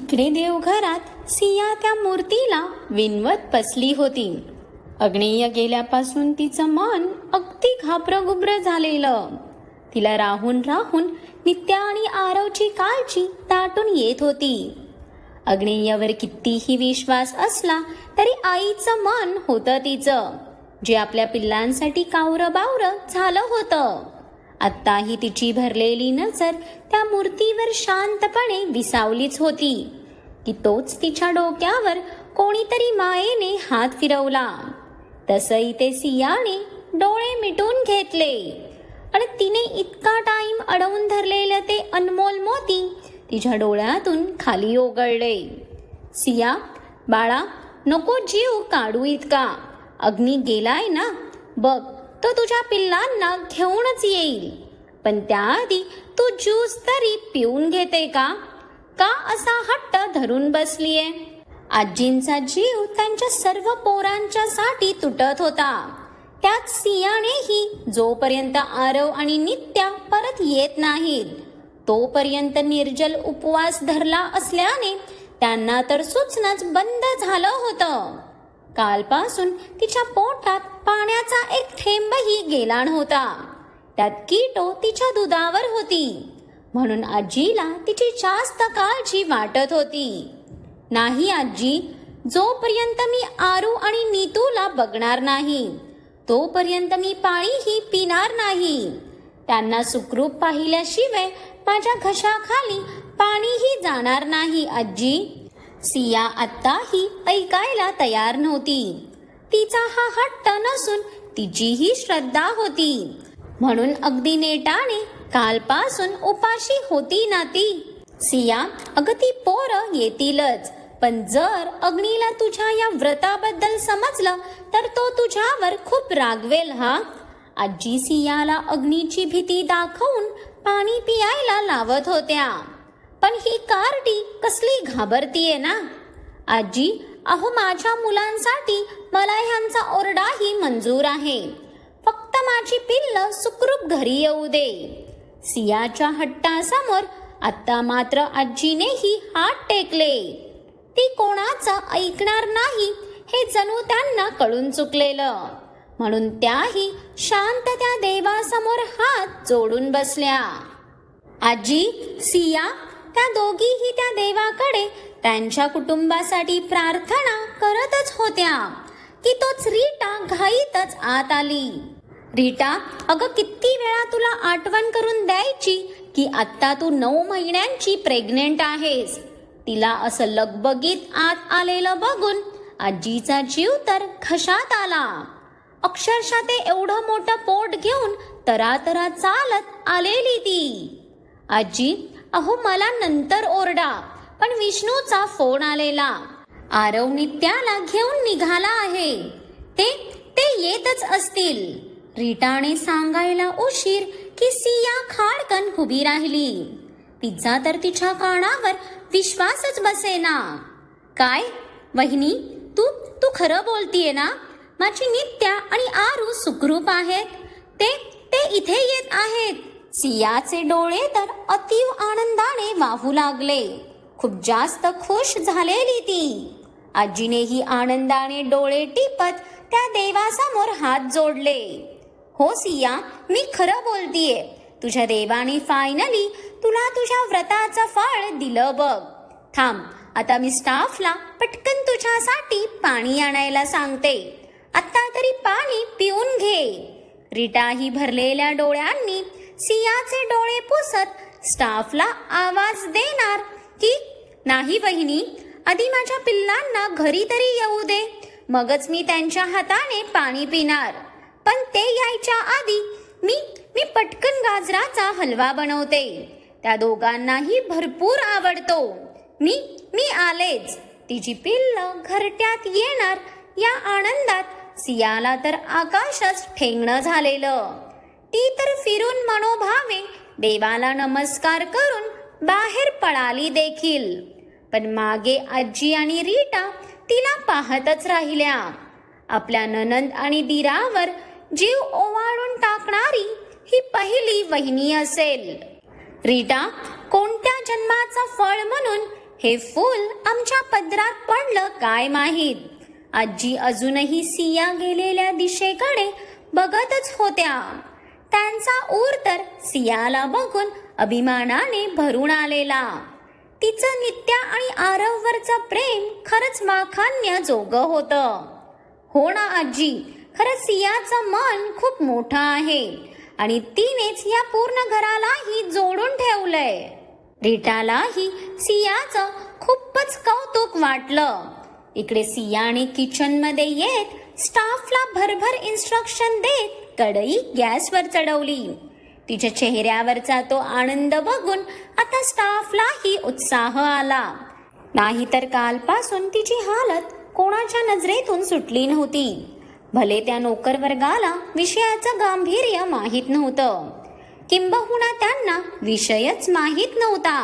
इकडे देवघरात सिया त्या मूर्तीला विनवत बसली होती. अग्नेय गेल्यापासून तिचं मन अगदी घाबरगुब्र झालेलं. तिला राहून राहून नित्या आणि आरवची काळजी दाटून येत होती. अग्नेयवर कितीही विश्वास असला तरी आईचं मन होतं तिचं, जे आपल्या पिल्लांसाठी कावरं-बावरं झालं होतं. आत्ताही तिची भरलेली नजर त्या मूर्तीवर शांतपणे विसावलीच होती की तोच तिच्या डोक्यावर कोणीतरी मायेने हात फिरवला. तसंही ते सियाने डोळे मिटून घेतले आणि तिने इतका टाइम अडवून धरलेलं ते अनमोल मोती तिच्या डोळ्यातून खाली ओघळले. सिया, बाळा, नको जीव काढू इतका. अग्नी गेलाय ना, बघ तो तुझ्या पिल्लांना घेऊनच येईल. पण त्याआधी तू ज्यूस तरी पिऊन घेते का? का असा हट्ट धरून बसलीये? आजींचा जीव त्यांच्या सर्व पोरांच्या साठी तुटत होता. त्यात सियानेही जोपर्यंत आरव आणि नित्या परत येत नाहीत तोपर्यंत निर्जल उपवास धरला असल्याने त्यांना तर सुचणंच बंद झालं होतं. कालपासून तिच्या पोटात पाण्याचा एक थेंबही गेला नव्हता. त्यात कीटो तिच्या दुधावर होती, म्हणून आजीला तिची जास्त काळजी वाटत होती. नाही आजी, जोपर्यंत मी आरू आणि नीतूला बघणार नाही तोपर्यंत मी पाणीही पिणार नाही. त्यांना सुखरूप पाहिल्याशिवाय माझ्या घशाखाली पाणीही जाणार नाही आजी. सिया आत्ताही ऐकायला तयार नव्हती. तिचा हा हट्ट नसून तिचीही श्रद्धा होती, म्हणून अगदी नेटाने कालपासून उपाशी होती ना ती. सिया, अगं ती पोरं येतीलच, पण जर अग्नीला तुझ्या या व्रताबद्दल समजलं तर तो तुझ्यावर खूप रागवेल हा. आजी सियाला अग्नीची भीती दाखवून पाणी पियायला लावत होत्या. पण ही कारडी कसली घाबरतीये ना. आजी, अहो माझ्या मुलांसाठी मला ह्यांचा ओरडाही मंजूर आहे. फक्त माझी पिल्लं सुखरूप घरी येऊ दे. सियाच्या हट्टासमोर आता मात्र आजीनेही हात टेकले. ती कोणाचं ऐकणार नाही हे जणू त्यांना कळून चुकलेलं, म्हणून त्याही शांत त्या देवासमोर हात जोडून बसल्या. आजी, सिया, त्या दोघीही त्या देवाकडे त्यांच्या कुटुंबासाठी प्रार्थना करतच होत्या की तोच रीटा घाईतच आत आली. रीटा, अगं किती वेळा तुला आठवण करून द्यायची की आत्ता तू 9 महिन्यांची प्रेग्नेंट आहेस. तिला असं लगबगीत आत आलेलं बघून आजीचा जीव तर घशात आला. अक्षरशः ते एवढं मोठं पोट घेऊन तरातरा चालत आलेली ती. आजी, अहो मला नंतर ओरडा, पण विष्णूचा फोन आलेला. आरव नित्याला घेऊन निघाला आहे. ते येतच असतील. रीटाने सांगायला उशीर की सिया खाडकन उभी राहिली. तिचा तर तिच्या कानावर विश्वासच बसेना. काय वहिनी, तू खरं बोलतीये ना? माझी नित्या आणि आरू सुखरूप आहेत. ते इथे येत आहेत. सियाचे डोळे तर अतीव आनंदाने वाहू लागले. खूप जास्त खुश झालेली ती. आजीनेही आनंदाने डोळे टिपत त्या देवासमोर हात जोडले. हो सिया, मी खरं बोलतीये. तुझ्या देवाने फायनली तुला तुझ्या व्रताचं फळ दिलं बघ. थांब, आता मी स्टाफला पटकन तुझ्यासाठी पाणी आणायला सांगते. आता तरी पाणी पिऊन घे. रीटाही भरलेल्या डोळ्यांनी सियाचे डोळे पुसत स्टाफला आवाज देणार की नाही वहिनी, आधी माझ्या पिल्लांना घरी तरी येऊ दे, मगच मी त्यांच्या हाताने पाणी पिणार. पण ते यायच्या आधी मी पटकन गाजराचा हलवा बनवते. त्या दोघांनाही भरपूर आवडतो. मी आलेच. तिची पिल्लं घरट्यात येणार या आनंदात सियाला तर आकाशच ठेंगणं झालेलं. ती तर फिरून मनोभावे देवाला नमस्कार करून बाहेर पळाली देखील. पण मागे आजी आणि रीटा तिला पाहतच राहिल्या. आपल्या ननंद आणि दिरावर जीव ओवाळून टाकणारी ही पहिली वहिनी असेल. रीटा, कोणत्या जन्माचं फळ म्हणून हे फूल आमच्या पदरात पडलं काय माहीत. आजी अजूनही सिया गेलेल्या दिशेकडे बघतच होत्या. त्यांचा ऊर तर सियाला बघून अभिमानाने भरून आलेला. तिचं नित्या आणि आरववरचं प्रेम खरंच वाखाणण्या जोगं होतं. हो ना आजी, खरंच सियाचं मन खूप मोठं आहे आणि तिनेच या पूर्ण घरालाही जोडून ठेवलंय. रीटालाही सियाचं खूपच कौतुक वाटलं. इकडे सियाने किचनमध्ये येत स्टाफला भरभर इन्स्ट्रक्शन देत कढई गॅसवर चढवली. तिच्या चेहऱ्यावरचा तो आनंद बघून आता स्टाफलाही उत्साह आला. नाहीतर कालपासून तिची हालत कोणाच्या नजरेतून सुटली नव्हती. भले त्या नोकर वर्गाला विषयाचं गांभीर्य माहीत नव्हतं, किंबहुना त्यांना विषयच माहीत नव्हता,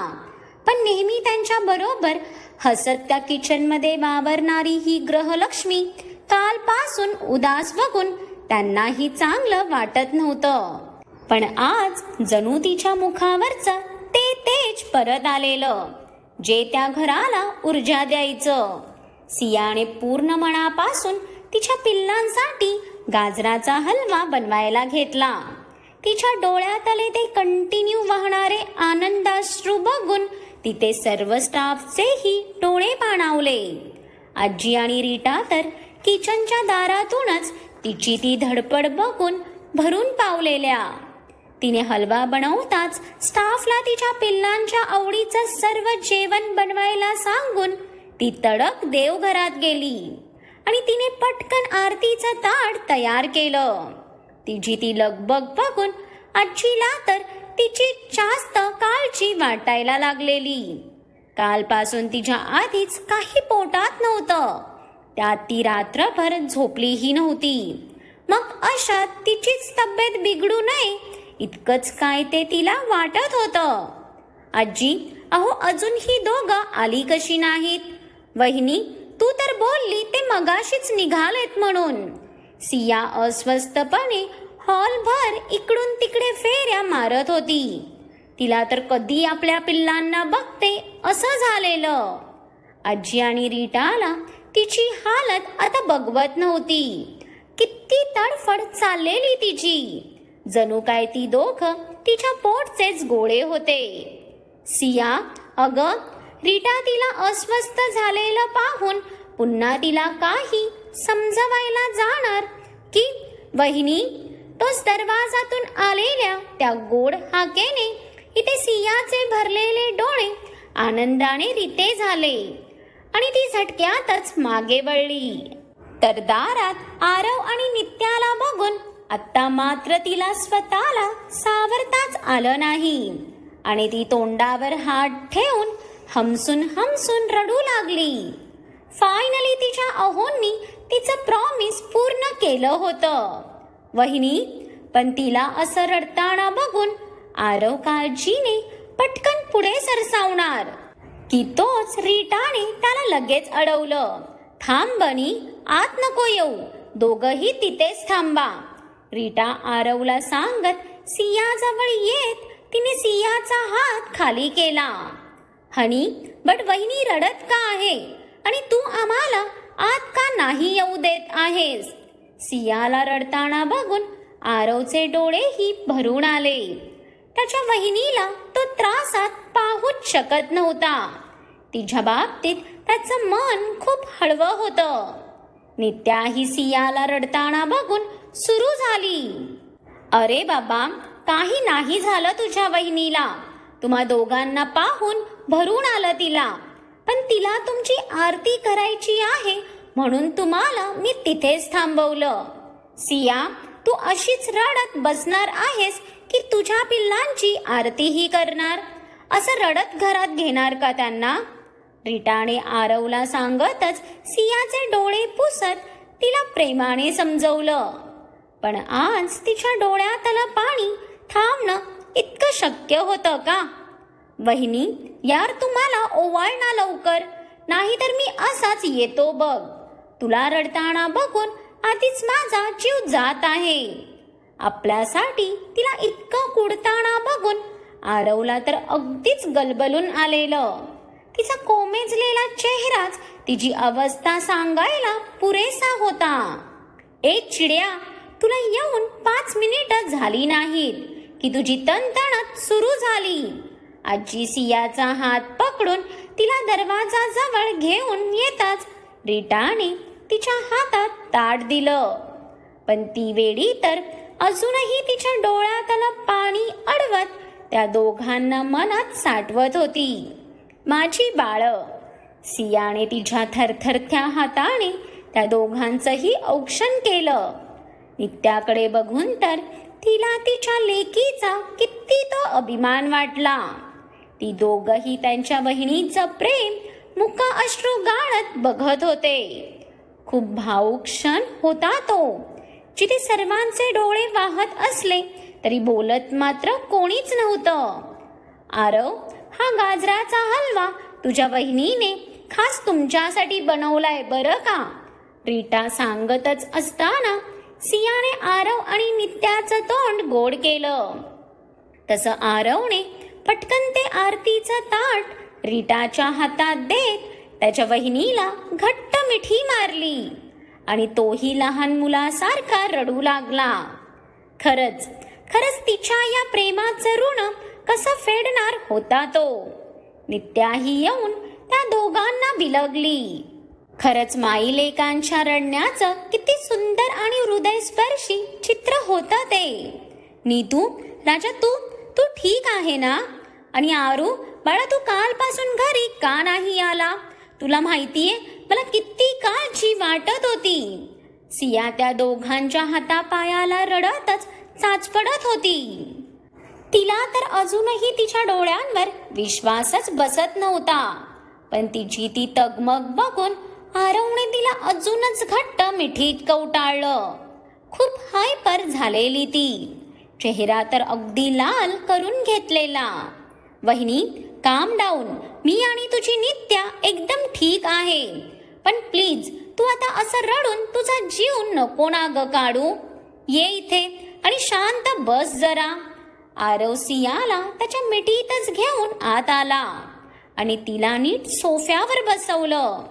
पण नेहमी त्यांच्या बरोबर हसत त्या किचनमध्ये वावरणारी ही ग्रहलक्ष्मी कालपासून उदास बघून त्यांनाही चांगलं वाटत नव्हतं. पण आज जणू तिच्या मुखावरचं ते तेज परत आलेलं, जे त्या घराला ऊर्जा द्यायचं. सियाने पूर्ण मनापासून तिच्या पिल्लांसाठी गाजराचा हलवा बनवायला घेतला. तिच्या डोळ्यातले ते कंटिन्यू वाहणारे आनंदाश्रू बघून तिथे सर्व स्टाफचेही डोळे पाणावले. आजी आणि रीटा तर किचनच्या दारातूनच तिची ती धडपड बघून भरून पावलेल्या. तिने हलवा बनवताच स्टाफला तिच्या पिल्लांच्या आवडीचं सर्व जेवण बनवायला सांगून ती तडक देवघरात गेली आणि तिने पटकन आरतीचं ताट तयार केलं. तिची ती लगबग बघून आजीला तर तिची जास्त काळजी वाटायला लागलेली. कालपासून तिच्या आधीच काही पोटात नव्हतं, त्यात ती रात्रभर झोपलीही नव्हती. मग अशात तिचीच तब्येत बिघडू नये इतकंच काय ते तिला वाटत होतं. आजी, अहो अजून ही दोघं आली कशी नाहीत? वहिनी, तू तर बोलली ते मगाशीच निघालेत म्हणून. सिया अस्वस्थपणे हॉलभर इकडून तिकडे फेऱ्या मारत होती. तिला तर कधी आपल्या पिल्लांना बघते असं झालेलं. आजी आणि रीटाला तिची हालत आता बघवत नव्हती. किती तडफड चाललेली तिची, जणू काय ती दोघं तिच्या पोटचेच गोळे होते. सिया, अगं, रीटा तिला अस्वस्थ झालेलं पाहून पुन्हा तिला काही समजवायला जाणार की वहिनी, तोच दरवाजातून आलेल्या त्या गोड हाकेने इथे सियाचे भरलेले डोळे आनंदाने रिते झाले आणि ती झटक्यातच मागे वळली. तर दारात आरव आणि नित्याला बघून आत्ता मात्र तिला स्वतःला सावरताच आलं नाही आणि ती तोंडावर हात ठेवून हमसून हमसून रडू लागली. फायनली तिच्या अहोंनी तिचं प्रॉमिस पूर्ण केलं होतं. वहिनी, पण तिला असं रडताना बघून आरव काळजीने पटकन पुढे सरसावणार की तोच रीटाने त्याला लगेच अडवलं. थांब बनी, आत नको येऊ, दोघंही तिथेच थांबा. रीटा आरवला सांगत सियाजवळ येत तिने सियाचा हात खाली केला. हनी, बट वहिनी रडत का आहे आणि तू आम्हाला आत का नाही येऊ देत आहेस? सियाला रडताना बघून आरवचे डोळेही भरून आले. त्याच्या वहिनीला तो त्रासात पाहूच शकत नव्हता. तिच्या बाबतीत त्याचं मन खूप हळवं होतं. नित्याही सियाला रडताना बघून सुरू झाली. अरे बाबा, काही नाही झालं तुझ्या वहिनीला. तुम्हा दोघांना पाहून भरून आलं तिला, पण तिला तुमची आरती करायची आहे म्हणून तुम्हाला मी तिथेच थांबवलं. सिया, तू अशीच रडत बसणार आहेस की तुझ्या पिल्लांची आरतीही करणार? असं रडत घरात घेणार का त्यांना? रीटाने आरवला सांगतच सियाचे डोळे पुसत तिला प्रेमाने समजवलं. पण आज तिच्या डोळ्यातलं पाणी थांबणं इतकं शक्य होतं का? वहिनी, यार तुम्हाला ओवाळ ना लवकर, नाहीतर मी असाच येतो बघ. तुला रडताना बघून आधीच माझा जीव जात आहे. आपल्यासाठी तिला इतकं कुडताना बघून आरवला तर अगदीच गलबलून आलेलं. तिचा कोमेजलेला चेहराच तिची अवस्था सांगायला पुरेसा होता. ए चिड्या, तुला येऊन 5 मिनिटं झाली नाहीत की तुझी तणतणत सुरू झाली. आजी सियाचा हात पकडून तिला दरवाजाजवळ घेऊन येताच रीटाने तिच्या हातात ताट दिलं. पण ती वेडी तर अजूनही तिच्या डोळ्यातलं पाणी अडवत त्या दोघांना मनात साठवत होती. माझी बाळं. सियाने तिच्या थरथरत्या हाताने त्या दोघांचंही औक्षण केलं. नित्याकडे बघून तर तिला तिच्या लेकीचा किती तो अभिमान वाटला. ती दोघंही त्यांच्या बहिणीचं प्रेम मुका अश्रू गाळत बघत होते. खूप भावुक क्षण होता तो, जिथे सर्वांचे डोळे वाहत असले तरी बोलत मात्र कोणीच नव्हतं. आरव, हा गाजराचा हलवा तुझ्या बहिणीने खास तुमच्यासाठी बनवलाय बरं का. रीटा सांगतच असताना सियाने आरव आणि नित्याचं तोंड गोड केलं. तसं आरवने पटकन ते आरतीचं ताट रीटाच्या हातात देत त्याच्या बहिणीला घट्ट मिठी मारली आणि तोही लहान मुलासारखा रडू लागला. खरंच तिच्या या प्रेमाचं ऋण कसं फेडणार होता तो. नित्याही येऊन त्या दोघांना बिलगली. खरंच माई लेकांच्या रडण्याचं किती सुंदर आणि हृदयस्पर्शी चित्र होतं ते. नीतू, राजा, तू ठीक आहे ना? आणि आरू बाळा, तू कालपासून घरी का नाही आला? तुला माहितीये मला किती काळजी वाटत होती. सिया त्या दोघांच्या हातापायाला रडतच चाचपडत होती. तिला तर अजूनही तिच्या डोळ्यांवर विश्वासच बसत नव्हता. पण तिची ती तगमग बघून आरवने तिला अजूनच घट्ट मिठीत कवटाळलं. खूप हायपर झालेली ती, चेहरा तर अगदी लाल करून घेतलेला. वहिनी, काम डाऊन. मी आणि तुझी नित्या एकदम ठीक आहे. पण प्लीज तू आता असं रडून तुझा जीव नको ना ग काढू. ये इथे आणि शांत बस जरा. आरव सियाला त्याच्या मिठीतच घेऊन आत आला आणि तिला नीट सोफ्यावर बसवलं.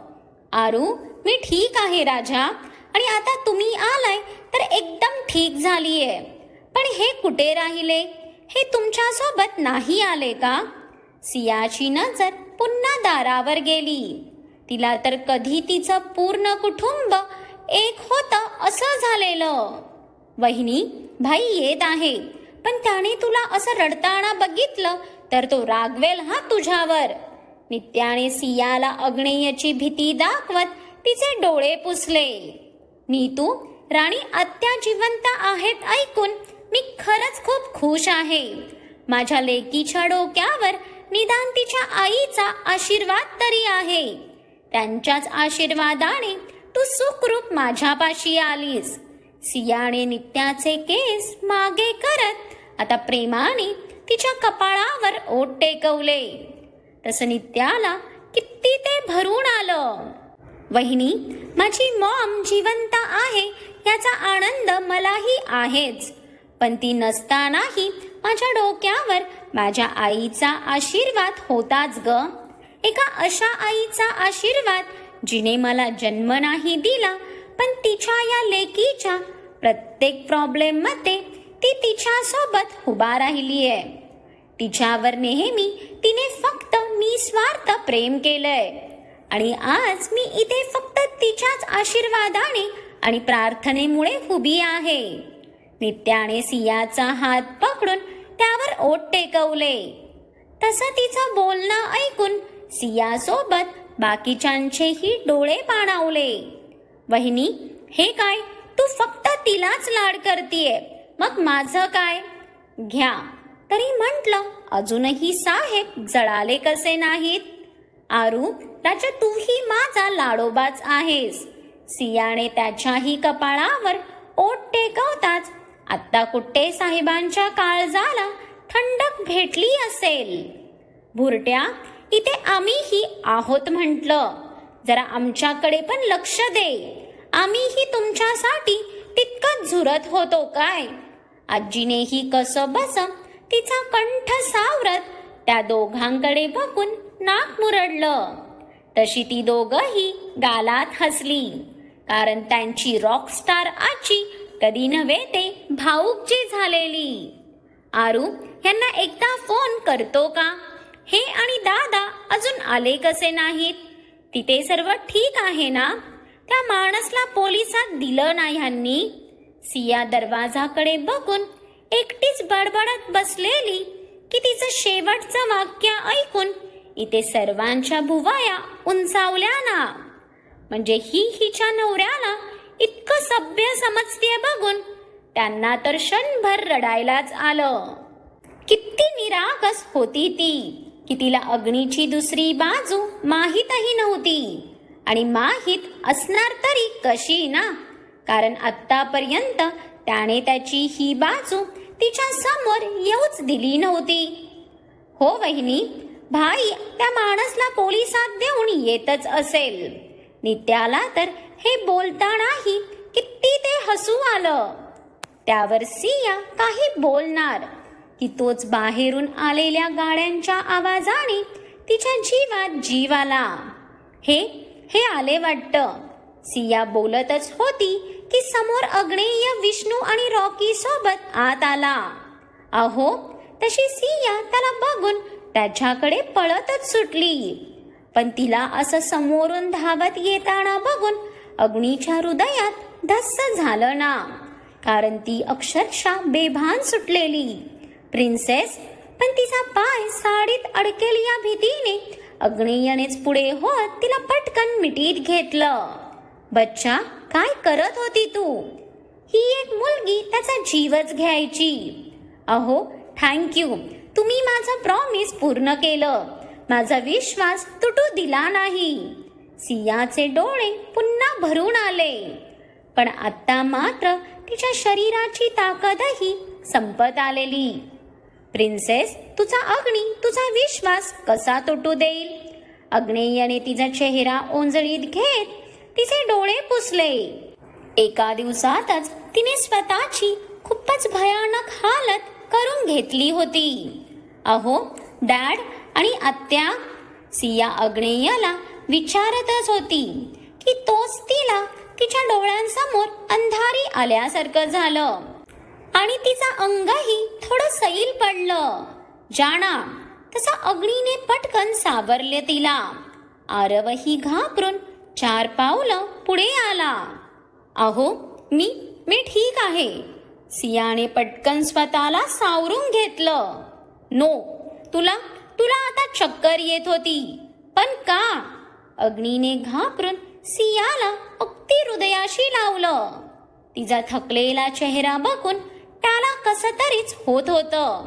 आरू, मी ठीक आहे राजा, आणि आता तुम्ही आलाय तर एकदम ठीक झालीये. पण हे कुठे राहिले? हे तुमच्या सोबत नाही आले का? सियाची नजर पुन्हा दारावर गेली. तिला तर कधी तिचं पूर्ण कुटुंब एक होतं असं झालेलं. वहिनी, भाई येत आहे, पण त्याने तुला असं रडताना बघितलं तर तो रागवेल हा तुझ्यावर. नित्याने सियाला अग्नेयची भीती दाखवत तिचे डोळे पुसले. नीतू, राणी आत्या जिवंत आहेत ऐकून मी खरंच खूप खुश आहे. माझ्या लेकीच्या डोक्यावर निदान तिच्या आईचा आशीर्वाद तरी आहे. त्यांच्याच आशीर्वादाने तू सुखरूप माझ्यापाशी आलीस. सियाने नित्याचे केस मागे करत आता प्रेमाने तिच्या कपाळावर ओठ टेकवले. तसं नित्याला किती ते भरून आलं. वहिनी, माझी मॉम जिवंत आहे याचा आनंद मलाही आहेच, पण ती नसतानाही माझ्या डोक्यावर माझ्या आईचा आशीर्वाद होताच ग. एका अशा आईचा आशीर्वाद जिने मला जन्म नाही दिला, पण तिच्या या लेकीच्या प्रत्येक प्रॉब्लेममध्ये ती तिच्यासोबत उभा राहिलीये. तिच्यावर नेहमी तिने फक्त निस्वार्थ प्रेम केलंय आणि आज मी इथे फक्त तिच्याच आशीर्वादाने आणि प्रार्थनेमुळे उभी आहे. नित्याने सियाचा हात पकडून त्यावर ओठ टेकवले. तसं तिचं बोलणं ऐकून सियासोबत बाकीच्यांचेही डोळे पाणावले. वहिनी, हे काय? तू फक्त तिलाच लाड करतीये, मग माझं काय? घ्या. तरी म्हटलं, अजूनही साहेब जळाले कसे नाहीत. आरू, राजा, तूही माझा लाडोबाच आहेस. सियाने त्याच्याही कपाळावर ओठ टेकवताच आत्ता कुठे साहेबांच्या काळजाला थंडक भेटली असेल. भुरट्या, इथे आम्हीही आहोत म्हटलं. जरा आमच्याकडे पण लक्ष दे. आम्हीही तुमच्यासाठी तितकंच झुरत होतो काय? आजीनेही कसं बसं तिचा कंठ सावरत त्या दोघांकडे बघून नाक मुरडलं. तशी ती दोघंही गालात हसली, कारण त्यांची रॉकस्टार आजी कधी नव्हे ते भाऊकची झालेली. आरू यांना एकदा फोन करतो का? हे आणि दादा अजून आले कसे नाहीत? तिथे सर्व ठीक आहे ना? त्या माणसला पोलिसात दिलं नाही ह्यांनी? सिया दरवाजाकडे बघून एकटीच बडबडत बसलेली की तिचं शेवटचं वाक्य ऐकून इथे सर्वांच्या भुवया उंचावल्या ना. म्हणजे ही हिच्या नवऱ्याला इतकं सभ्य समजते बघून त्यांना तर क्षणभर रडायलाच आलं. किती निरागस होती ती की तिला अग्नीची दुसरी बाजू माहीतही नव्हती. आणि माहीत असणार तरी कशी ना, कारण आत्तापर्यंत त्याने त्याची ही बाजू तिच्या समोर येऊच दिली नव्हती. हो वहिनी, भाई त्या माणसला पोलिसात देऊन येतच असेल. नित्याला तर हे बोलतानाही किती ते हसू आलं. त्यावर सिया काही बोलणार की तोच बाहेरून आलेल्या गाड्यांच्या आवाजाने तिच्या जीवात जीव आला. हे आले वाटतं. सिया बोलतच होती की समोर अग्नेय, विष्णू आणि रॉकी सोबत आत आला. अहो, तशी सिया त्याला बघून त्याच्याकडे पळतच सुटली. पण तिला असं समोरून धावत येताना बघून अग्नीच्या हृदयात धस्स झालं ना, कारण ती अक्षरशः बेभान सुटलेली. प्रिन्सेस, पण तिचा पाय साडीत अडकेल या भीतीने अग्नेयनेच पुढे होत तिला पटकन मिठीत घेतलं. बच्चा, काय करत होती तू? ही एक मुलगी त्याचा जीवच घ्यायची. अहो, थँक्यू, तुम्ही माझं प्रॉमिस पूर्ण केलं. माझा विश्वास तुटू दिला नाही. सियाचे डोळे पुन्हा भरून आले. पण आता मात्र तिच्या शरीराची ताकदही संपत आलेली. प्रिन्सेस, तुझा अग्नी तुझा विश्वास कसा तुटू देईल? अग्नेयने तिचा चेहरा ओंजळीत घेत तिचे डोळे पुसले. एका दिवसातच तिने स्वतःची खूपच भयानक हालत करून घेतली होती. अहो डॅड आणि आत्या, सिया अग्नेयला विचारतच होती की तोच तिला तिच्या डोळ्यांसमोर अंधारी आल्यासारखं झालं आणि तिचा अंगही थोडं सैल पडलं. जाणा, तसा अग्नीने पटकन सावरले तिला. आरवही घाबरून 4 पावलं पुढे आला. अहो, मी ठीक आहे. सियाने पटकन स्वतःला सावरून घेतलं. नो, तुला आता चक्कर येत होती. पण का? अग्नीने घाबरून सियाला अगदी हृदयाशी लावलं. तिचा थकलेला चेहरा बघून त्याला कसं तरीच होत होतं.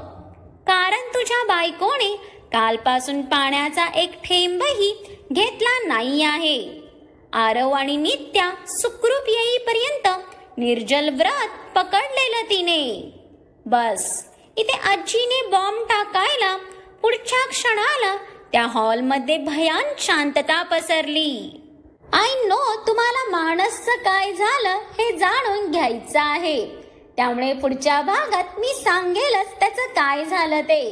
कारण तुझ्या बायकोने कालपासून पाण्याचा एक थेंबही घेतला नाही आहे. आरव आणि नित्या सुखरूप येईपर्यंत निर्जल व्रत पकडलेलं तिने. बस, इथे आजीने बॉम्ब टाकायला पुढच्या क्षणाला त्या हॉलमध्ये भयान शांतता पसरली. आय नो तुम्हाला माणसचं काय झालं हे जाणून घ्यायचं आहे, त्यामुळे पुढच्या भागात मी सांगेलच त्याचं काय झालं ते.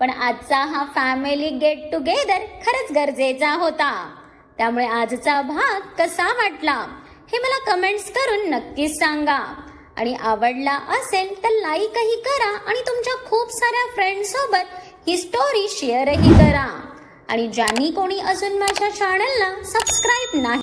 पण आजचा हा फॅमिली गेट टुगेदर खरंच गरजेचा होता. त्यामुळे आजचा भाग कसा वाटला हे मला कमेंट्स करून नक्कीच सांगा. आणि आवडला असेल तर लाईकही करा आणि तुमच्या खूप साऱ्या फ्रेंड्ससोबत ही स्टोरी शेअरही करा. आणि ज्यांनी कोणी अजून माझ्या चॅनलला सबस्क्राईब नाही